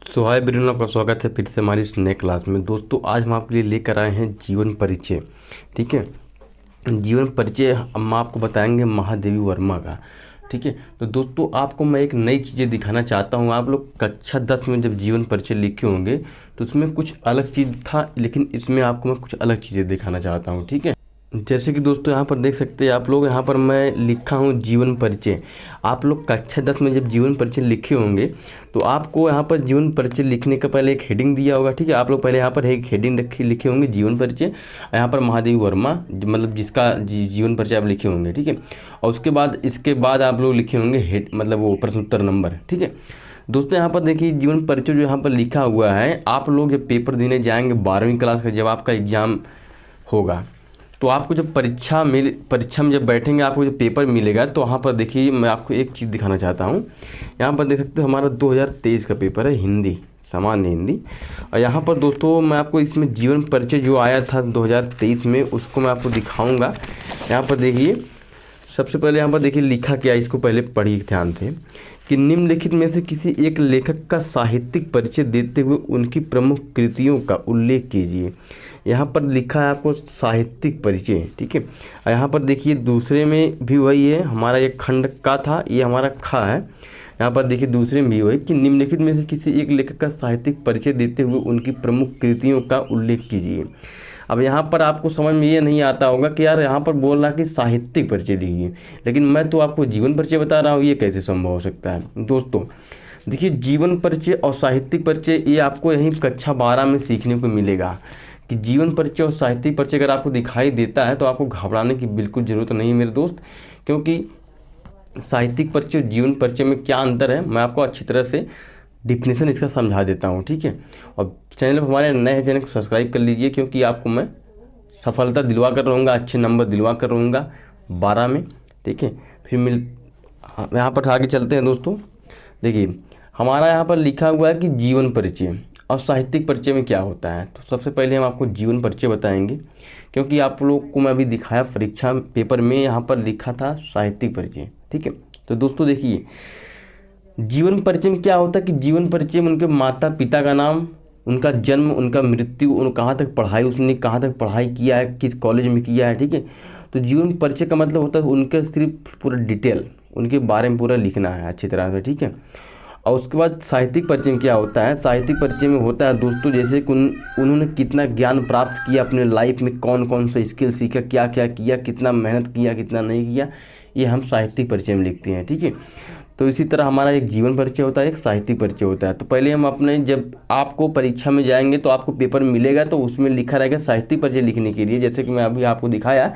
सो hi everyone, आपका स्वागत है फिर से हमारी इस नए क्लास में। दोस्तों आज हम आपके लिए लेकर आए हैं जीवन परिचय। ठीक है, जीवन परिचय हम आपको बताएंगे महादेवी वर्मा का। ठीक है, तो दोस्तों आपको मैं एक नई चीज़ें दिखाना चाहता हूँ। आप लोग कक्षा 10 में जब जीवन परिचय लिखे होंगे तो उसमें कुछ अलग चीज़ था, लेकिन इसमें आपको मैं कुछ अलग चीज़ें दिखाना चाहता हूँ। ठीक है, जैसे कि दोस्तों यहाँ पर देख सकते हैं आप लोग, यहाँ पर मैं लिखा हूँ जीवन परिचय। आप लोग कक्षा 10 में जब जीवन परिचय लिखे होंगे तो आपको यहाँ पर जीवन परिचय लिखने का पहले एक हेडिंग दिया होगा। ठीक है, आप लोग पहले यहाँ पर एक हेडिंग लिखे होंगे जीवन परिचय, यहाँ पर महादेवी वर्मा मतलब जिसका जीवन परिचय आप लिखे होंगे। ठीक है, और उसके बाद इसके बाद आप लोग लिखे होंगे हेड मतलब वो प्रश्नोत्तर नंबर। ठीक है दोस्तों, यहाँ पर देखिए जीवन परिचय जो यहाँ पर लिखा हुआ है, आप लोग जब पेपर देने जाएंगे 12वीं क्लास का, जब आपका एग्ज़ाम होगा तो आपको जब परीक्षा में जब बैठेंगे आपको जब पेपर मिलेगा तो वहाँ पर देखिए मैं आपको एक चीज़ दिखाना चाहता हूँ। यहाँ पर देख सकते हो हमारा 2023 का पेपर है, हिंदी, सामान्य हिंदी। और यहाँ पर दोस्तों मैं आपको इसमें जीवन परिचय जो आया था 2023 में उसको मैं आपको दिखाऊँगा। यहाँ पर देखिए सबसे पहले यहाँ पर देखिए लिखा क्या है, इसको पहले पढ़िए ध्यान से कि निम्नलिखित में से किसी एक लेखक का साहित्यिक परिचय देते हुए उनकी प्रमुख कृतियों का उल्लेख कीजिए। यहाँ पर लिखा है आपको साहित्यिक परिचय। ठीक है, और यहाँ पर देखिए दूसरे में भी वही है, हमारा ये खंड का था, ये हमारा खा है। यहाँ पर देखिए दूसरे में भी वही कि निम्नलिखित में से किसी एक लेखक का साहित्यिक परिचय देते हुए उनकी प्रमुख कृतियों का उल्लेख कीजिए। अब यहाँ पर आपको समझ में ये नहीं आता होगा कि यार यहाँ पर बोल रहा कि साहित्यिक परिचय लिखिए, लेकिन मैं तो आपको जीवन परिचय बता रहा हूँ, ये कैसे संभव हो सकता है। दोस्तों देखिए जीवन परिचय और साहित्यिक परिचय ये आपको यहीं कक्षा 12 में सीखने को मिलेगा कि जीवन परिचय और साहित्यिक परिचय अगर आपको दिखाई देता है तो आपको घबराने की बिल्कुल ज़रूरत नहीं है मेरे दोस्त, क्योंकि साहित्यिक परिचय और जीवन परिचय में क्या अंतर है मैं आपको अच्छी तरह से डिफिनेशन इसका समझा देता हूँ। ठीक है, और चैनल पर हमारे नए चैनल को सब्सक्राइब कर लीजिए, क्योंकि आपको मैं सफलता दिलवा कर रहूँगा, अच्छे नंबर दिलवा कर रहूँगा 12 में। ठीक है, फिर यहाँ पर आगे चलते हैं दोस्तों। देखिए हमारा यहाँ पर लिखा हुआ है कि जीवन परिचय और साहित्यिक परिचय में क्या होता है। तो सबसे पहले हम आपको जीवन परिचय बताएंगे, क्योंकि आप लोग को मैं अभी दिखाया परीक्षा पेपर में यहाँ पर लिखा था साहित्यिक परिचय। ठीक है, तो दोस्तों देखिए जीवन परिचय में क्या होता है कि जीवन परिचय में उनके माता पिता का नाम, उनका जन्म, उनका मृत्यु, उन कहाँ तक पढ़ाई उसने कहाँ तक पढ़ाई किया है, किस कॉलेज में किया है। ठीक है, तो जीवन परिचय का मतलब होता है उनके सिर्फ पूरा डिटेल उनके बारे में पूरा लिखना है अच्छी तरह से। ठीक है, और उसके बाद साहित्यिक परिचय में क्या होता है, साहित्यिक परिचय में होता है दोस्तों जैसे कि उन्होंने कितना ज्ञान प्राप्त किया अपने लाइफ में, कौन कौन सा स्किल सीखा, क्या क्या किया, कितना मेहनत किया, कितना नहीं किया, ये हम साहित्यिक परिचय में लिखते हैं। ठीक है, तो इसी तरह हमारा एक जीवन परिचय होता है, एक साहित्यिक परिचय होता है। तो पहले हम अपने जब आपको परीक्षा में जाएंगे तो आपको पेपर मिलेगा तो उसमें लिखा रहेगा साहित्यिक परिचय लिखने के लिए, जैसे कि मैं अभी आपको दिखाया।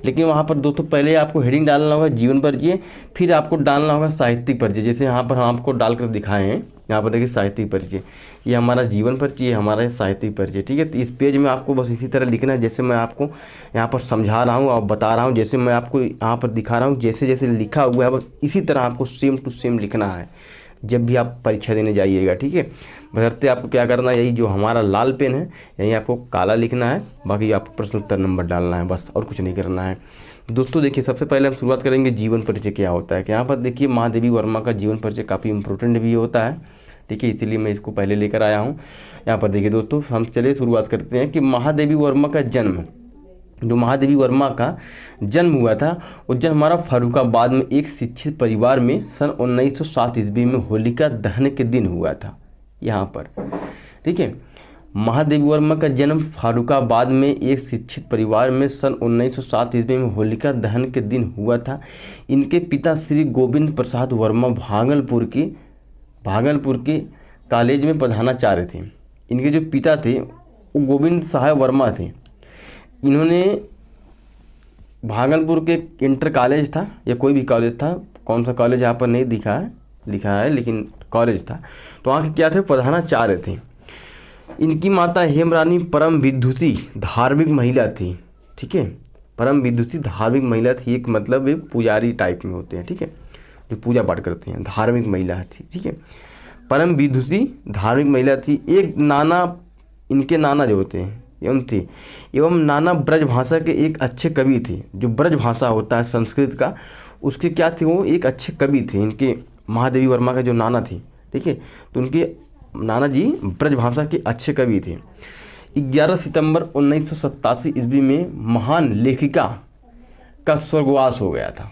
लेकिन वहाँ पर दोस्तों पहले आपको हेडिंग डालना होगा जीवन परिचय, फिर आपको डालना होगा साहित्यिक परिचय, जैसे यहाँ पर हम आपको डाल कर दिखाए हैं। यहाँ पर देखिए साहित्यिक परिचय, ये हमारा जीवन परिचय, ये हमारा साहित्यिक परिचय। ठीक है, तो इस पेज में आपको बस इसी तरह लिखना है जैसे मैं आपको यहाँ पर समझा रहा हूँ और बता रहा हूँ, जैसे मैं आपको यहाँ पर दिखा रहा हूँ, जैसे जैसे लिखा हुआ है बस इसी तरह आपको सेम टू सेम लिखना है जब भी आप परीक्षा देने जाइएगा। ठीक है, बशर्ते आपको क्या करना है, यही जो हमारा लाल पेन है यही आपको काला लिखना है, बाकी आपको प्रश्न उत्तर नंबर डालना है, बस और कुछ नहीं करना है। दोस्तों देखिए सबसे पहले हम शुरुआत करेंगे जीवन परिचय क्या होता है। कि यहाँ पर देखिए महादेवी वर्मा का जीवन परिचय काफ़ी इंपॉर्टेंट भी होता है। ठीक है, इसीलिए मैं इसको पहले लेकर आया हूँ। यहाँ पर देखिए दोस्तों हम चलिए शुरुआत करते हैं कि महादेवी वर्मा का जन्म, जो महादेवी वर्मा का जन्म हुआ था वो जन्म हमारा फर्रुखाबाद में एक शिक्षित परिवार में सन 1907 ईस्वी में होलिका दहन के दिन हुआ था यहाँ पर। ठीक है, महादेवी वर्मा का जन्म फर्रुखाबाद में एक शिक्षित परिवार में सन 1907 ईस्वी में होलिका दहन के दिन हुआ था। इनके पिता श्री गोविंद प्रसाद वर्मा भागलपुर के कॉलेज में प्रधानाचार्य थे। इनके जो पिता थे वो गोविंद साहब वर्मा थे। इन्होंने भागलपुर के इंटर कॉलेज था या कोई भी कॉलेज था, कौन सा कॉलेज यहाँ पर नहीं लिखा है लेकिन कॉलेज था, तो वहाँ के क्या थे, प्रधानाचार्य थे। इनकी माता हेमरानी परम विद्युती धार्मिक महिला थी। ठीक है, परम विद्युती धार्मिक महिला थी, एक मतलब एक पुजारी टाइप में होते हैं। ठीक है, जो पूजा पाठ करते हैं, धार्मिक महिला थी। ठीक है, परम विद्युती धार्मिक महिला थी। एक नाना, इनके नाना जो होते हैं एवं नाना ब्रज भाषा के एक अच्छे कवि थे। जो ब्रज भाषा होता है संस्कृत का, उसके क्या थे, वो एक अच्छे कवि थे। इनके महादेवी वर्मा का जो नाना थे। ठीक है, तो उनके नानाजी ब्रजभाषा के अच्छे कवि थे। 11 सितंबर 1987 ईस्वी में महान लेखिका का स्वर्गवास हो गया था।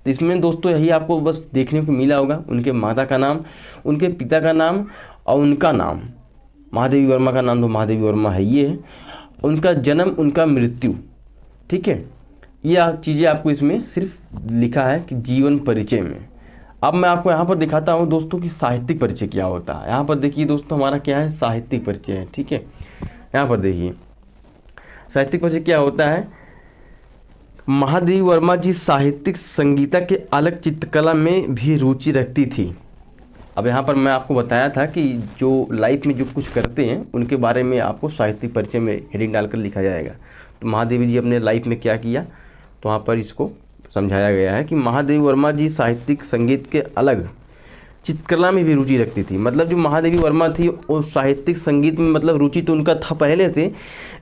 तो इसमें दोस्तों यही आपको बस देखने को मिला होगा, उनके माता का नाम, उनके पिता का नाम और उनका नाम। महादेवी वर्मा का नाम तो महादेवी वर्मा है, ये है उनका जन्म, उनका मृत्यु। ठीक है, ये चीज़ें आपको इसमें सिर्फ लिखा है कि जीवन परिचय में। अब मैं आपको यहाँ पर दिखाता हूँ दोस्तों कि साहित्यिक परिचय क्या होता है। यहाँ पर देखिए दोस्तों, हमारा क्या है, साहित्यिक परिचय है। ठीक है, यहाँ पर देखिए साहित्यिक परिचय क्या होता है। महादेवी वर्मा जी साहित्यिक संगीता के अलग चित्रकला में भी रुचि रखती थी। अब यहाँ पर मैं आपको बताया था कि जो लाइफ में जो कुछ करते हैं उनके बारे में आपको साहित्यिक परिचय में हेडिंग डालकर लिखा जाएगा। तो महादेवी जी अपने लाइफ में क्या किया, तो वहाँ पर इसको समझाया गया है कि महादेवी वर्मा जी साहित्यिक संगीत के अलग चित्रकला में भी रुचि रखती थी। मतलब जो महादेवी वर्मा थी वो साहित्यिक संगीत में मतलब रुचि तो उनका था पहले से,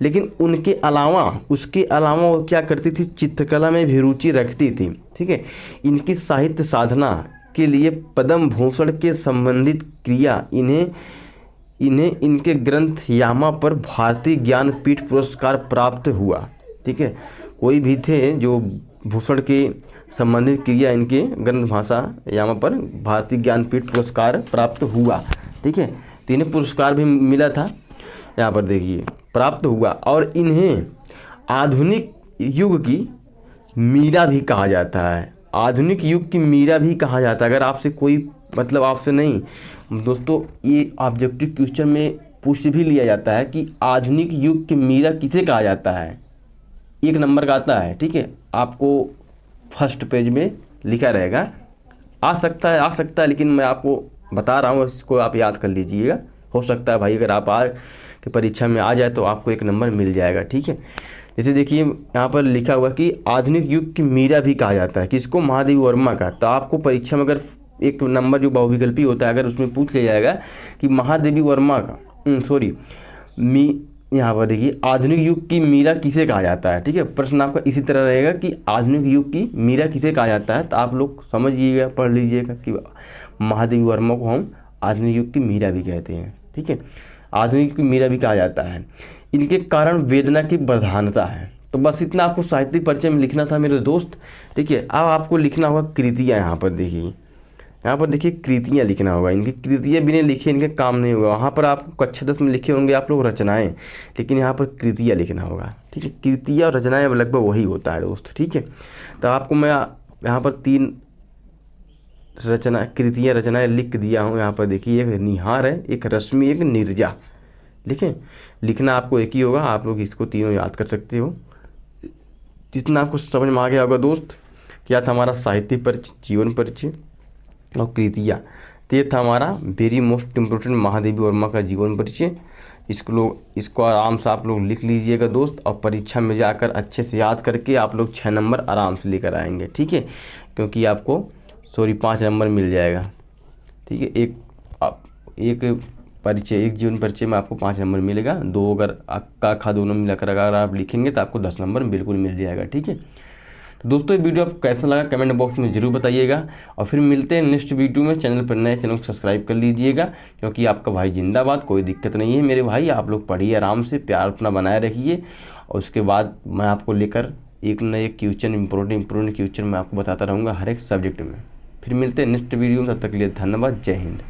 लेकिन उनके अलावा उसके अलावा वो क्या करती थी, चित्रकला में भी रुचि रखती थी। ठीक है, इनकी साहित्य साधना के लिए पद्म भूषण के संबंधित क्रिया इन्हें इनके ग्रंथ यामा पर भारतीय ज्ञानपीठ पुरस्कार प्राप्त हुआ। ठीक है, कोई भी थे जो भूषण के संबंधित क्रिया इनके ग्रंथ भाषा यामा पर भारतीय ज्ञानपीठ पुरस्कार प्राप्त हुआ। ठीक है, तो इन्हें पुरस्कार भी मिला था, यहाँ पर देखिए प्राप्त हुआ। और इन्हें आधुनिक युग की मीरा भी कहा जाता है। आधुनिक युग की मीरा भी कहा जाता है। अगर आपसे कोई मतलब आपसे नहीं दोस्तों, ये ऑब्जेक्टिव क्वेश्चन में पूछ भी लिया जाता है कि आधुनिक युग की मीरा किसे कहा जाता है, 1 नंबर का आता है। ठीक है, आपको फर्स्ट पेज में लिखा रहेगा, आ सकता है, लेकिन मैं आपको बता रहा हूँ, इसको आप याद कर लीजिएगा। हो सकता है भाई अगर आप के परीक्षा में आ जाए तो आपको 1 नंबर मिल जाएगा। ठीक है, जैसे देखिए यहाँ पर लिखा हुआ कि आधुनिक युग की मीरा भी कहा जाता है, किसको, महादेवी वर्मा का। तो आपको परीक्षा में अगर 1 नंबर जो बहुविकल्पी होता है, अगर उसमें पूछ लिया जाएगा कि महादेवी वर्मा का यहाँ पर देखिए आधुनिक युग की मीरा किसे कहा जाता है। ठीक है, प्रश्न आपका इसी तरह रहेगा कि आधुनिक युग की मीरा किसे कहा जाता है। तो आप लोग समझिएगा, पढ़ लीजिएगा कि महादेवी वर्मा को हम आधुनिक युग की मीरा भी कहते हैं। ठीक है, आधुनिक युग की मीरा भी कहा जाता है। इनके कारण वेदना की प्रधानता है। तो बस इतना आपको साहित्यिक परिचय में लिखना था मेरे दोस्त। ठीक है, अब आपको लिखना होगा कृतियाँ। यहाँ पर देखिए कृतियाँ लिखना होगा। इनकी कृतियाँ बिना लिखे इनके काम नहीं होगा। वहाँ पर आपको कक्षा 10 में लिखे होंगे आप लोग रचनाएं, लेकिन यहाँ पर कृतियाँ लिखना होगा। ठीक है, कृतियाँ और रचनाएं लगभग वही होता है दोस्त। ठीक है, तो आपको मैं यहाँ पर 3 कृतियाँ रचनाएं लिख दिया हूँ। यहाँ पर देखिए, एक निहार है, एक रश्मि, एक नीरजा। लिखें, लिखना आपको एक ही होगा। आप लोग इसको तीनों याद कर सकते हो। जितना आपको समझ में आ गया होगा दोस्त, क्या था हमारा साहित्यिक परिचय, जीवन परिचय और कृतियाँ। तो ये था हमारा very most important Mahadevi Verma का जीवन परिचय। इसको आराम से आप लोग लिख लीजिएगा दोस्त, और परीक्षा में जाकर अच्छे से याद करके आप लोग 6 नंबर आराम से लेकर आएंगे। ठीक है, क्योंकि आपको 5 नंबर मिल जाएगा। ठीक है, एक परिचय, एक जीवन परिचय में आपको 5 नंबर मिलेगा। 2 अगर आपका खा दोनों मिलाकर अगर आप लिखेंगे तो आपको 10 नंबर बिल्कुल मिल जाएगा। ठीक है, तो दोस्तों ये वीडियो आपको कैसा लगा कमेंट बॉक्स में ज़रूर बताइएगा। और फिर मिलते हैं नेक्स्ट वीडियो में। चैनल पर नए, चैनल को सब्सक्राइब कर लीजिएगा, क्योंकि आपका भाई जिंदाबाद। कोई दिक्कत नहीं है मेरे भाई, आप लोग पढ़िए आराम से, प्यार अपना बनाए रखिए। और उसके बाद मैं आपको लेकर एक न एक क्वेश्चन इम्पोर्टेंट क्वेश्चन मैं आपको बताता रहूँगा हर एक सब्जेक्ट में। फिर मिलते हैं नेक्स्ट वीडियो में, तब तक के लिए धन्यवाद। जय हिंद।